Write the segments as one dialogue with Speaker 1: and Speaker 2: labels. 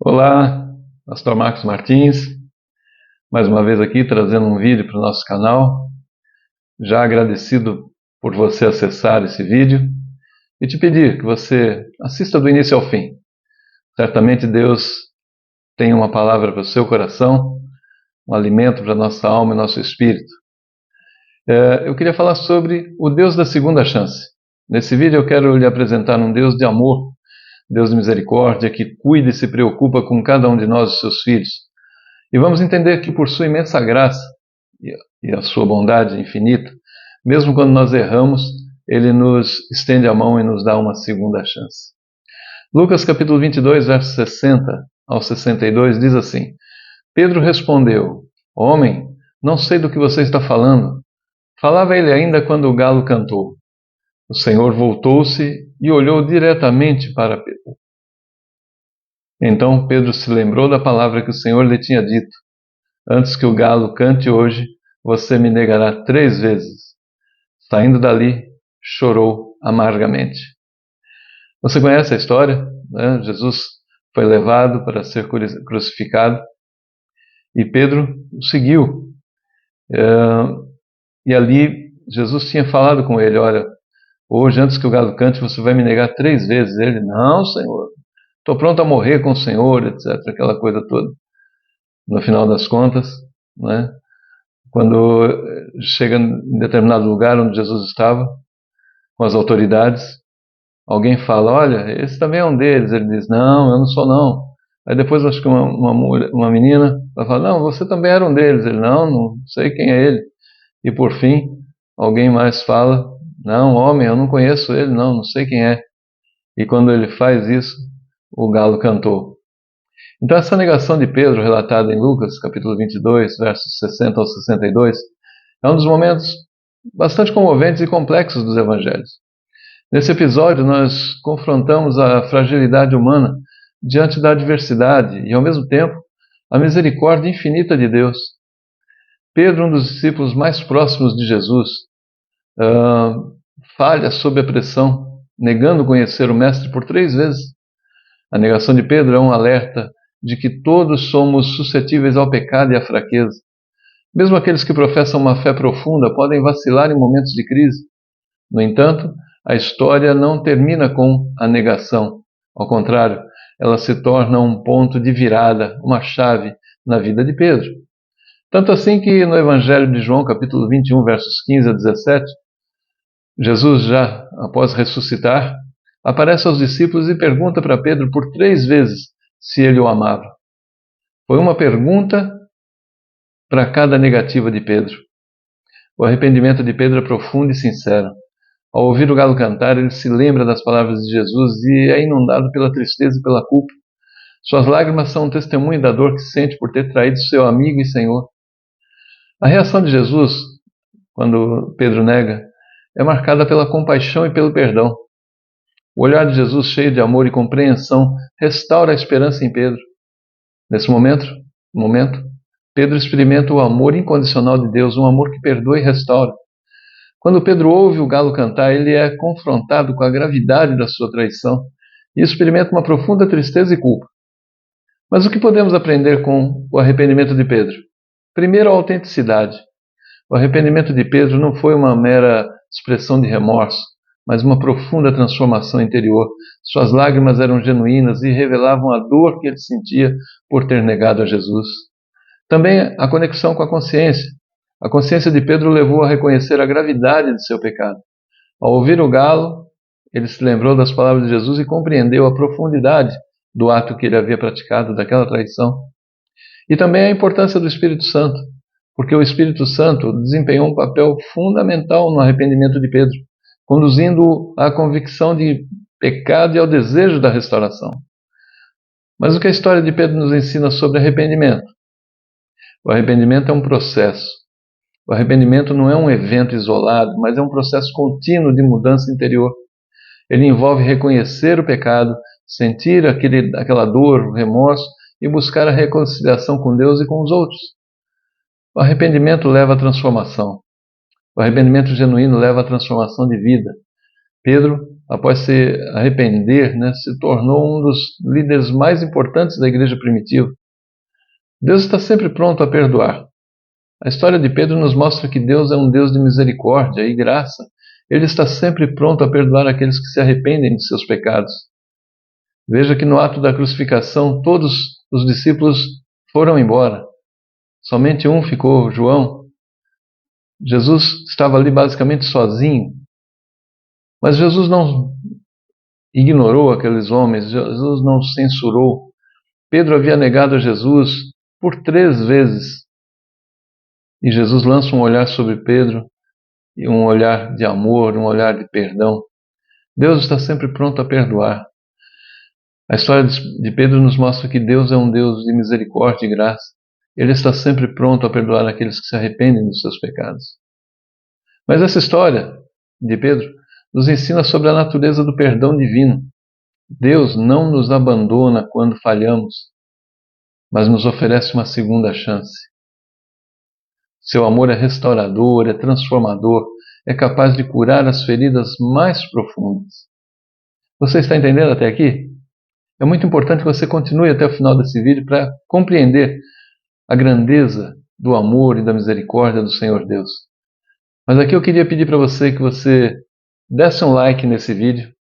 Speaker 1: Olá, Pastor Marcos Martins, mais uma vez aqui trazendo um vídeo para o nosso canal. Já agradecido por você acessar esse vídeo e te pedir que você assista do início ao fim. Certamente Deus tem uma palavra para o seu coração, um alimento para a nossa alma e nosso espírito. Eu queria falar sobre o Deus da segunda chance. Nesse vídeo eu quero lhe apresentar um Deus de amor, Deus de misericórdia, que cuida e se preocupa com cada um de nós e seus filhos. E vamos entender que por sua imensa graça e a sua bondade infinita, mesmo quando nós erramos, Ele nos estende a mão e nos dá uma segunda chance. Lucas capítulo 22, versos 60 ao 62 diz assim: Pedro respondeu: Homem, não sei do que você está falando. Falava ele ainda quando o galo cantou. O Senhor voltou-se e olhou diretamente para Pedro. Então Pedro se lembrou da palavra que o Senhor lhe tinha dito: Antes que o galo cante hoje, você me negará 3 vezes. Saindo dali, chorou amargamente. Você conhece a história, né? Jesus foi levado para ser crucificado e Pedro o seguiu. E ali Jesus tinha falado com ele: Olha, hoje antes que o galo cante, você vai me negar 3 vezes. Ele: Não, Senhor, estou pronto a morrer com o Senhor, etc. Aquela coisa toda. No final das contas, né? Quando chega em determinado lugar onde Jesus estava, com as autoridades, alguém fala: Olha, esse também é um deles. Ele diz: Não, eu não sou não. Aí depois acho que uma menina vai falar: Não, você também era um deles. Ele: Não sei quem é ele. E por fim, alguém mais fala: Não, homem, eu não conheço ele, não sei quem é. E quando ele faz isso, o galo cantou. Então essa negação de Pedro, relatada em Lucas, capítulo 22, versos 60 ao 62, é um dos momentos bastante comoventes e complexos dos evangelhos. Nesse episódio, nós confrontamos a fragilidade humana diante da adversidade e, ao mesmo tempo, a misericórdia infinita de Deus. Pedro, um dos discípulos mais próximos de Jesus, falha sob a pressão, negando conhecer o Mestre por 3 vezes. A negação de Pedro é um alerta de que todos somos suscetíveis ao pecado e à fraqueza. Mesmo aqueles que professam uma fé profunda podem vacilar em momentos de crise. No entanto, a história não termina com a negação. Ao contrário, ela se torna um ponto de virada, uma chave na vida de Pedro. Tanto assim que no Evangelho de João, capítulo 21, versos 15 a 17, Jesus, já após ressuscitar, aparece aos discípulos e pergunta para Pedro por 3 vezes se ele o amava. Foi uma pergunta para cada negativa de Pedro. O arrependimento de Pedro é profundo e sincero. Ao ouvir o galo cantar, ele se lembra das palavras de Jesus e é inundado pela tristeza e pela culpa. Suas lágrimas são um testemunho da dor que sente por ter traído seu amigo e Senhor. A reação de Jesus, quando Pedro nega, é marcada pela compaixão e pelo perdão. O olhar de Jesus, cheio de amor e compreensão, restaura a esperança em Pedro. Nesse momento, Pedro experimenta o amor incondicional de Deus, um amor que perdoa e restaura. Quando Pedro ouve o galo cantar, ele é confrontado com a gravidade da sua traição e experimenta uma profunda tristeza e culpa. Mas o que podemos aprender com o arrependimento de Pedro? Primeiro, a autenticidade. O arrependimento de Pedro não foi uma mera expressão de remorso, mas uma profunda transformação interior. Suas lágrimas eram genuínas e revelavam a dor que ele sentia por ter negado a Jesus. Também a conexão com a consciência. A consciência de Pedro levou a reconhecer a gravidade de seu pecado. Ao ouvir o galo, ele se lembrou das palavras de Jesus e compreendeu a profundidade do ato que ele havia praticado, daquela traição. E também a importância do Espírito Santo, porque o Espírito Santo desempenhou um papel fundamental no arrependimento de Pedro, conduzindo-o à convicção de pecado e ao desejo da restauração. Mas o que a história de Pedro nos ensina sobre arrependimento? O arrependimento é um processo. O arrependimento não é um evento isolado, mas é um processo contínuo de mudança interior. Ele envolve reconhecer o pecado, sentir aquela dor, o remorso e buscar a reconciliação com Deus e com os outros. O arrependimento leva à transformação. O arrependimento genuíno leva à transformação de vida. Pedro após se arrepender, né, se tornou um dos líderes mais importantes da igreja primitiva. Deus está sempre pronto a perdoar. A história de Pedro nos mostra que Deus é um Deus de misericórdia e graça. Ele está sempre pronto a perdoar aqueles que se arrependem de seus pecados. Veja que no ato da crucificação todos os discípulos foram embora. Somente um ficou, João. Jesus estava ali basicamente sozinho. Mas Jesus não ignorou aqueles homens, Jesus não censurou. Pedro havia negado a Jesus por 3 vezes. E Jesus lança um olhar sobre Pedro, e um olhar de amor, um olhar de perdão. Deus está sempre pronto a perdoar. A história de Pedro nos mostra que Deus é um Deus de misericórdia e graça. Ele está sempre pronto a perdoar aqueles que se arrependem dos seus pecados. Mas essa história de Pedro nos ensina sobre a natureza do perdão divino. Deus não nos abandona quando falhamos, mas nos oferece uma segunda chance. Seu amor é restaurador, é transformador, é capaz de curar as feridas mais profundas. Você está entendendo até aqui? É muito importante que você continue até o final desse vídeo para compreender a grandeza do amor e da misericórdia do Senhor Deus. Mas aqui eu queria pedir para você que você desse um like nesse vídeo,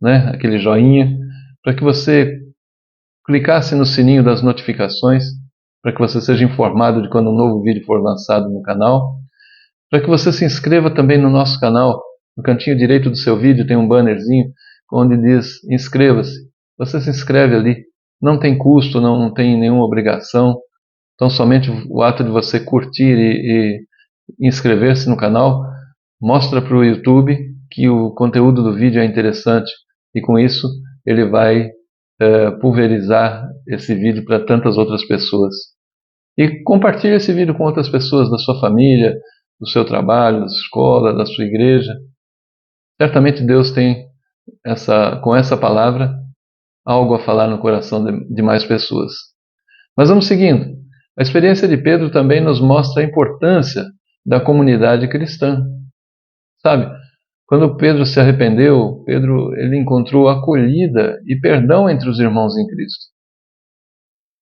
Speaker 1: né, aquele joinha, para que você clicasse no sininho das notificações, para que você seja informado de quando um novo vídeo for lançado no canal, para que você se inscreva também no nosso canal. No cantinho direito do seu vídeo tem um bannerzinho onde diz inscreva-se. Você se inscreve ali, não tem custo, não tem nenhuma obrigação, então somente o ato de você curtir e inscrever-se no canal mostra para o YouTube que o conteúdo do vídeo é interessante e com isso ele vai pulverizar esse vídeo para tantas outras pessoas. E compartilhe esse vídeo com outras pessoas da sua família, do seu trabalho, da sua escola, da sua igreja. Certamente Deus tem, com essa palavra, algo a falar no coração de mais pessoas. Mas vamos seguindo. A experiência de Pedro também nos mostra a importância da comunidade cristã. Sabe, quando Pedro se arrependeu, ele encontrou acolhida e perdão entre os irmãos em Cristo.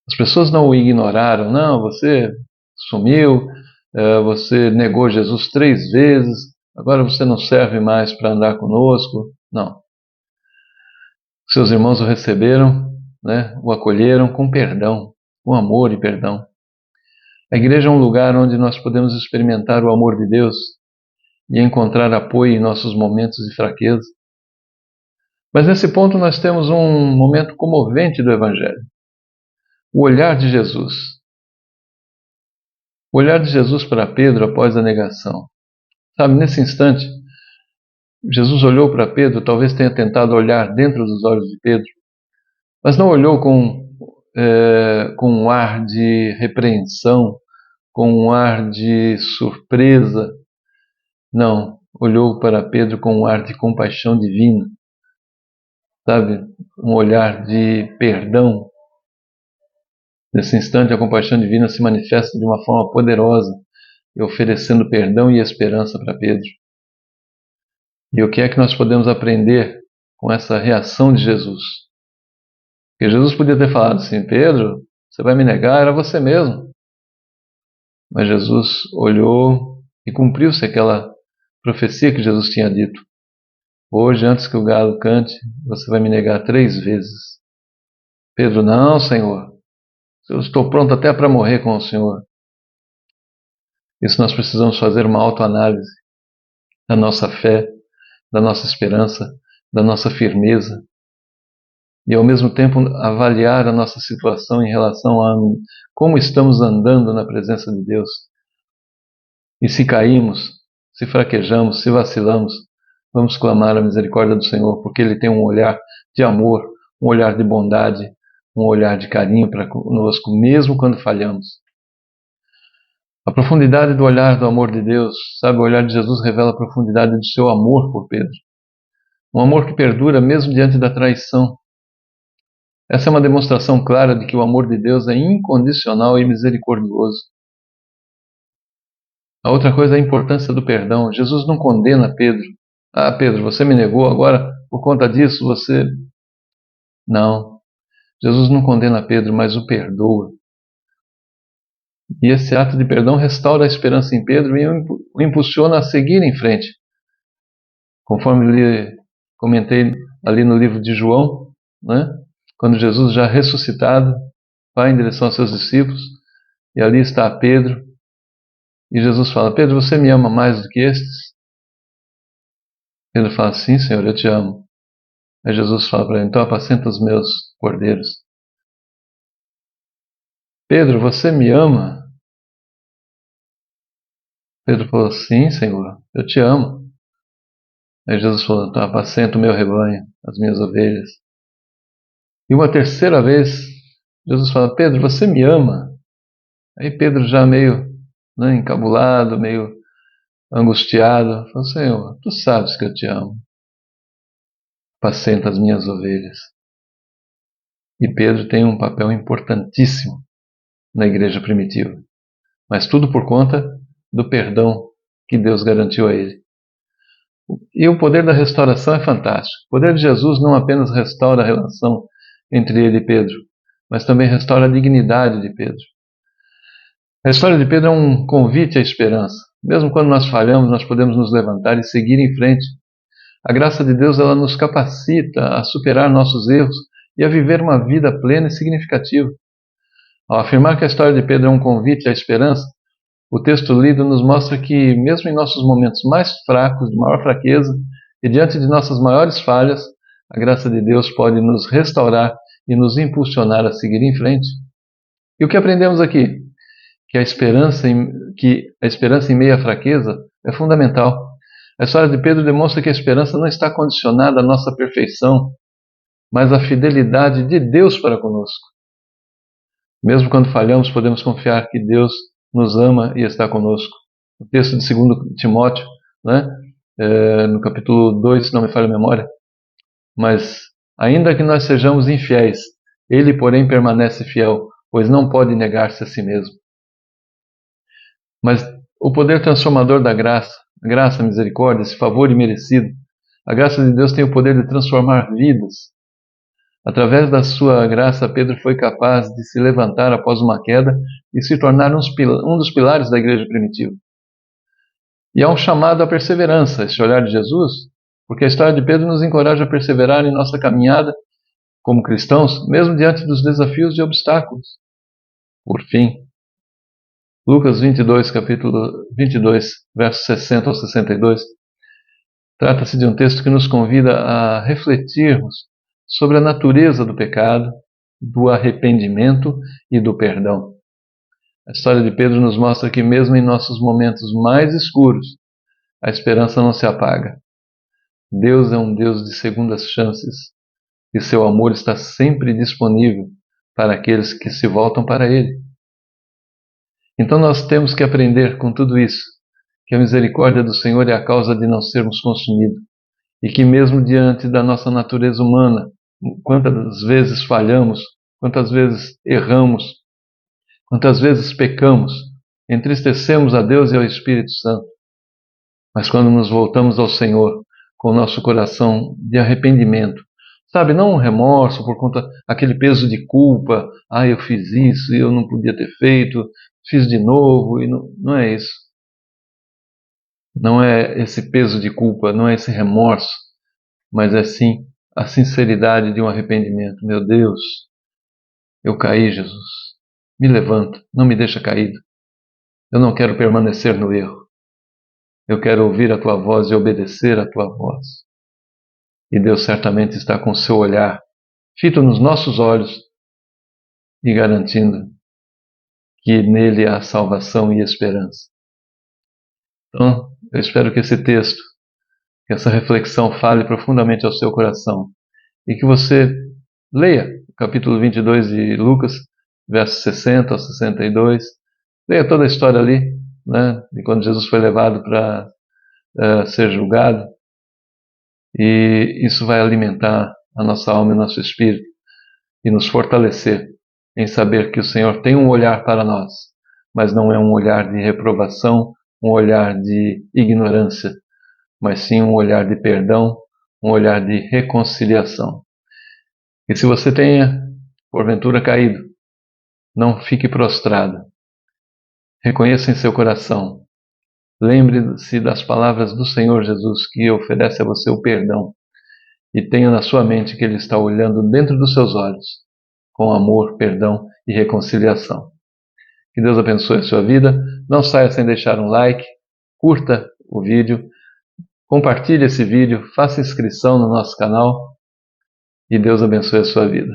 Speaker 1: As pessoas não o ignoraram. Não, você sumiu, você negou Jesus 3 vezes, agora você não serve mais para andar conosco. Não. Seus irmãos o receberam, né, o acolheram com perdão, com amor e perdão. A igreja é um lugar onde nós podemos experimentar o amor de Deus e encontrar apoio em nossos momentos de fraqueza. Mas nesse ponto nós temos um momento comovente do Evangelho. O olhar de Jesus. O olhar de Jesus para Pedro após a negação. Sabe, nesse instante, Jesus olhou para Pedro, talvez tenha tentado olhar dentro dos olhos de Pedro, mas não olhou com um ar de repreensão, com um ar de surpresa. Não, olhou para Pedro com um ar de compaixão divina, sabe? Um olhar de perdão. Nesse instante, a compaixão divina se manifesta de uma forma poderosa, oferecendo perdão e esperança para Pedro. E o que é que nós podemos aprender com essa reação de Jesus? Porque Jesus podia ter falado assim: Pedro, você vai me negar, era você mesmo. Mas Jesus olhou e cumpriu-se aquela profecia que Jesus tinha dito. Hoje, antes que o galo cante, você vai me negar 3 vezes. Pedro, não, Senhor. Eu estou pronto até para morrer com o Senhor. Isso nós precisamos fazer uma autoanálise da nossa fé, da nossa esperança, da nossa firmeza. E ao mesmo tempo avaliar a nossa situação em relação a como estamos andando na presença de Deus. E se caímos, se fraquejamos, se vacilamos, vamos clamar a misericórdia do Senhor, porque Ele tem um olhar de amor, um olhar de bondade, um olhar de carinho para conosco, mesmo quando falhamos. A profundidade do olhar do amor de Deus, sabe, o olhar de Jesus revela a profundidade do seu amor por Pedro. Um amor que perdura mesmo diante da traição. Essa é uma demonstração clara de que o amor de Deus é incondicional e misericordioso. A outra coisa é a importância do perdão. Jesus não condena Pedro. Ah, Pedro, você me negou, agora por conta disso você... Não, Jesus não condena Pedro, mas o perdoa. E esse ato de perdão restaura a esperança em Pedro e o impulsiona a seguir em frente. Conforme comentei ali no livro de João, né? Quando Jesus já ressuscitado vai em direção aos seus discípulos e ali está Pedro e Jesus fala: Pedro, você me ama mais do que estes? Pedro fala: sim, Senhor, eu te amo. Aí Jesus fala para ele: então apacenta os meus cordeiros. Pedro, você me ama? Pedro falou: sim, Senhor, eu te amo. Aí Jesus falou: então apacenta o meu rebanho, as minhas ovelhas. E uma terceira vez, Jesus fala: Pedro, você me ama? Aí Pedro, já meio encabulado, meio angustiado, falou: Senhor, tu sabes que eu te amo. Apacenta as minhas ovelhas. E Pedro tem um papel importantíssimo na igreja primitiva. Mas tudo por conta do perdão que Deus garantiu a ele. E o poder da restauração é fantástico. O poder de Jesus não apenas restaura a relação entre ele e Pedro, mas também restaura a dignidade de Pedro. A história de Pedro é um convite à esperança. Mesmo quando nós falhamos, nós podemos nos levantar e seguir em frente. A graça de Deus, ela nos capacita a superar nossos erros e a viver uma vida plena e significativa. Ao afirmar que a história de Pedro é um convite à esperança, o texto lido nos mostra que, mesmo em nossos momentos mais fracos, de maior fraqueza, e diante de nossas maiores falhas, a graça de Deus pode nos restaurar e nos impulsionar a seguir em frente. E o que aprendemos aqui? Que a esperança em meio à fraqueza é fundamental. A história de Pedro demonstra que a esperança não está condicionada à nossa perfeição, mas à fidelidade de Deus para conosco. Mesmo quando falhamos, podemos confiar que Deus nos ama e está conosco. O texto de 2 Timóteo, no capítulo 2, se não me falha a memória, mas ainda que nós sejamos infiéis, Ele, porém, permanece fiel, pois não pode negar-se a si mesmo. Mas o poder transformador da graça, a graça, a misericórdia, esse favor imerecido, a graça de Deus tem o poder de transformar vidas. Através da sua graça, Pedro foi capaz de se levantar após uma queda e se tornar um dos pilares da igreja primitiva. E há um chamado à perseverança, esse olhar de Jesus, porque a história de Pedro nos encoraja a perseverar em nossa caminhada como cristãos, mesmo diante dos desafios e obstáculos. Por fim, Lucas 22, capítulo 22, versos 60 ao 62, trata-se de um texto que nos convida a refletirmos sobre a natureza do pecado, do arrependimento e do perdão. A história de Pedro nos mostra que mesmo em nossos momentos mais escuros, a esperança não se apaga. Deus é um Deus de segundas chances e seu amor está sempre disponível para aqueles que se voltam para Ele. Então nós temos que aprender com tudo isso, que a misericórdia do Senhor é a causa de não sermos consumidos e que mesmo diante da nossa natureza humana, quantas vezes falhamos, quantas vezes erramos, quantas vezes pecamos, entristecemos a Deus e ao Espírito Santo. Mas quando nos voltamos ao Senhor com o nosso coração de arrependimento, sabe, não um remorso por conta daquele peso de culpa, eu fiz isso e eu não podia ter feito, fiz de novo, e não é isso. Não é esse peso de culpa, não é esse remorso, mas é sim a sinceridade de um arrependimento. Meu Deus, eu caí, Jesus. Me levanta, não me deixa caído. Eu não quero permanecer no erro. Eu quero ouvir a tua voz e obedecer a tua voz. E Deus certamente está com o seu olhar fito nos nossos olhos e garantindo que nele há salvação e esperança. Então, eu espero que esse texto, que essa reflexão fale profundamente ao seu coração e que você leia o capítulo 22 de Lucas, versos 60 ao 62, leia toda a história ali, de quando Jesus foi levado para ser julgado, e isso vai alimentar a nossa alma e o nosso espírito e nos fortalecer em saber que o Senhor tem um olhar para nós, mas não é um olhar de reprovação, um olhar de ignorância, mas sim um olhar de perdão, um olhar de reconciliação. E se você tenha, porventura, caído, não fique prostrado. Reconheça em seu coração. Lembre-se das palavras do Senhor Jesus, que oferece a você o perdão. E tenha na sua mente que Ele está olhando dentro dos seus olhos, com amor, perdão e reconciliação. Que Deus abençoe a sua vida. Não saia sem deixar um like, curta o vídeo, compartilhe esse vídeo, faça inscrição no nosso canal e Deus abençoe a sua vida.